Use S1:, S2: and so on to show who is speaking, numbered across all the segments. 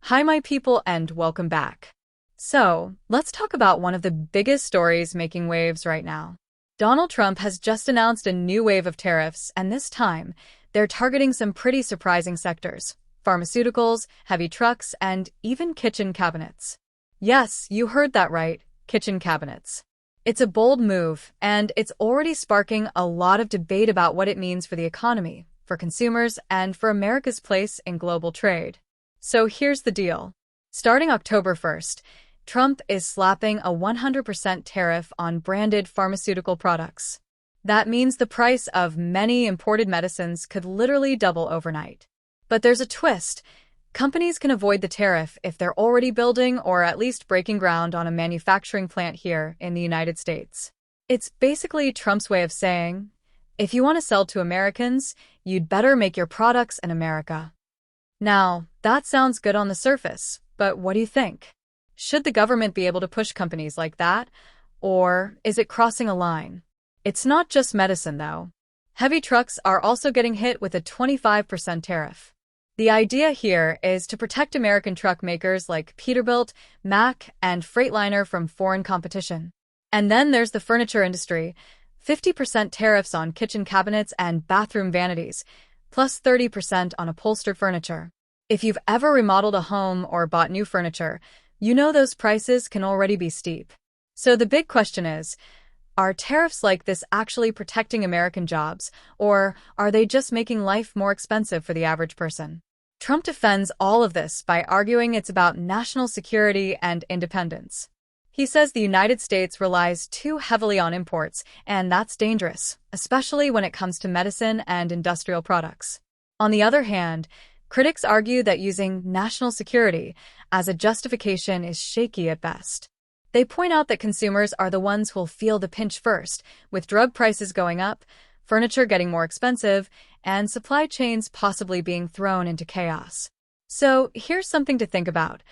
S1: Hi, my people, and welcome back. So, let's talk about one of the biggest stories making waves right now. Donald Trump has just announced a new wave of tariffs, and this time, they're targeting some pretty surprising sectors: pharmaceuticals, heavy trucks, and even kitchen cabinets. Yes, you heard that right, kitchen cabinets. It's a bold move, and it's already sparking a lot of debate about what it means for the economy, for consumers, and for America's place in global trade. So here's the deal. Starting October 1st, Trump is slapping a 100% tariff on branded pharmaceutical products. That means the price of many imported medicines could literally double overnight. But there's a twist. Companies can avoid the tariff if they're already building or at least breaking ground on a manufacturing plant here in the United States. It's basically Trump's way of saying, if you want to sell to Americans, you'd better make your products in America. Now, that sounds good on the surface, but what do you think? Should the government be able to push companies like that? Or is it crossing a line? It's not just medicine, though. Heavy trucks are also getting hit with a 25% tariff. The idea here is to protect American truck makers like Peterbilt, Mack, and Freightliner from foreign competition. And then there's the furniture industry: 50% tariffs on kitchen cabinets and bathroom vanities, plus 30% on upholstered furniture. If you've ever remodeled a home or bought new furniture, you know those prices can already be steep. So the big question is, are tariffs like this actually protecting American jobs, or are they just making life more expensive for the average person? Trump defends all of this by arguing it's about national security and independence. He says the United States relies too heavily on imports, and that's dangerous, especially when it comes to medicine and industrial products. On the other hand, critics argue that using national security as a justification is shaky at best. They point out that consumers are the ones who'll feel the pinch first, with drug prices going up, furniture getting more expensive, and supply chains possibly being thrown into chaos. So here's something to think about.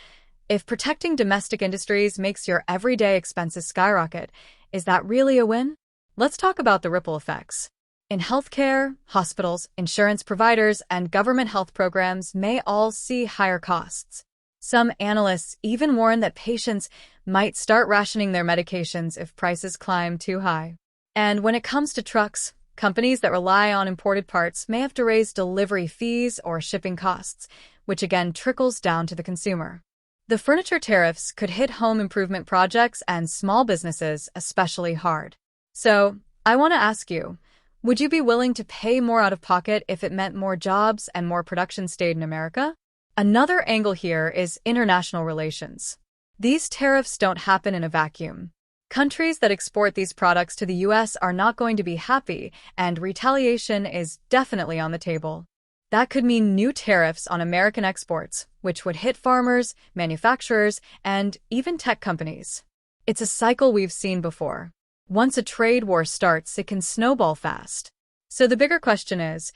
S1: If protecting domestic industries makes your everyday expenses skyrocket, is that really a win? Let's talk about the ripple effects. In healthcare, hospitals, insurance providers, and government health programs may all see higher costs. Some analysts even warn that patients might start rationing their medications if prices climb too high. And when it comes to trucks, companies that rely on imported parts may have to raise delivery fees or shipping costs, which again trickles down to the consumer. The furniture tariffs could hit home improvement projects and small businesses especially hard. So, I want to ask you, would you be willing to pay more out of pocket if it meant more jobs and more production stayed in America? Another angle here is international relations. These tariffs don't happen in a vacuum. Countries that export these products to the US are not going to be happy, and retaliation is definitely on the table. That could mean new tariffs on American exports, which would hit farmers, manufacturers, and even tech companies. It's a cycle we've seen before. Once a trade war starts, it can snowball fast. So the bigger question is,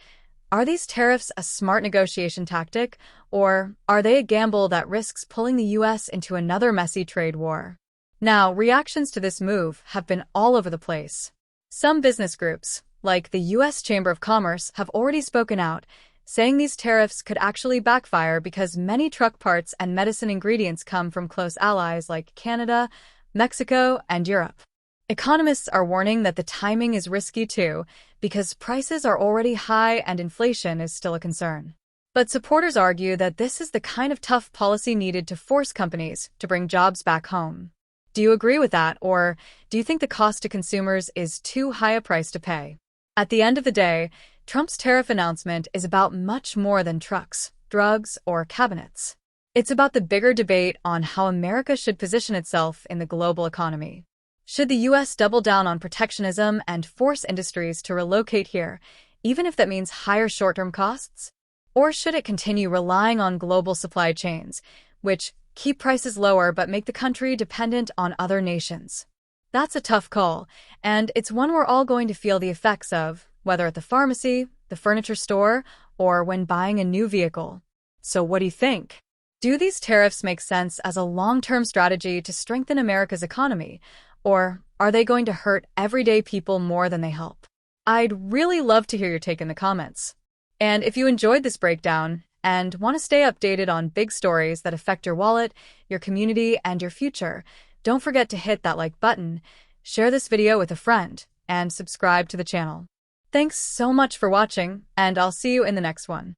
S1: are these tariffs a smart negotiation tactic, or are they a gamble that risks pulling the US into another messy trade war? Now, reactions to this move have been all over the place. Some business groups, like the US Chamber of Commerce, have already spoken out, saying these tariffs could actually backfire because many truck parts and medicine ingredients come from close allies like Canada, Mexico, and Europe. Economists are warning that the timing is risky too, because prices are already high and inflation is still a concern. But supporters argue that this is the kind of tough policy needed to force companies to bring jobs back home. Do you agree with that, or do you think the cost to consumers is too high a price to pay? At the end of the day, Trump's tariff announcement is about much more than trucks, drugs, or cabinets. It's about the bigger debate on how America should position itself in the global economy. Should the US double down on protectionism and force industries to relocate here, even if that means higher short-term costs? Or should it continue relying on global supply chains, which keep prices lower but make the country dependent on other nations? That's a tough call, and it's one we're all going to feel the effects of, whether at the pharmacy, the furniture store, or when buying a new vehicle. So what do you think? Do these tariffs make sense as a long-term strategy to strengthen America's economy, or are they going to hurt everyday people more than they help? I'd really love to hear your take in the comments. And if you enjoyed this breakdown and want to stay updated on big stories that affect your wallet, your community, and your future, don't forget to hit that like button, share this video with a friend, and subscribe to the channel. Thanks so much for watching, and I'll see you in the next one.